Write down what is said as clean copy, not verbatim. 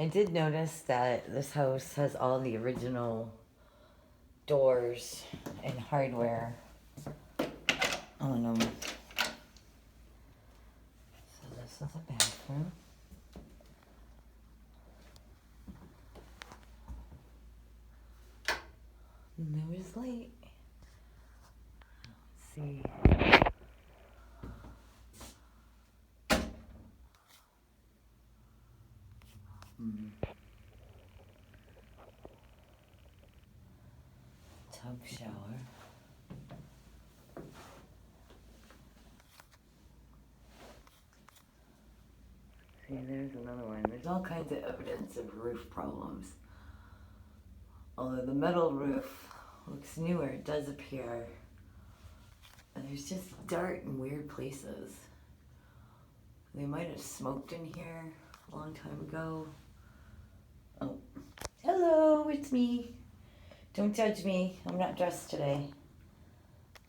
I did notice that this house has all the original doors and hardware on them. So this is a bathroom. And there was light. Let's see. Tub shower. See, there's another one. There's all kinds of evidence of roof problems. Although the metal roof looks newer, it does appear. And there's just dirt in weird places. They might have smoked in here a long time ago. Oh, hello, it's me. Don't judge me. I'm not dressed today.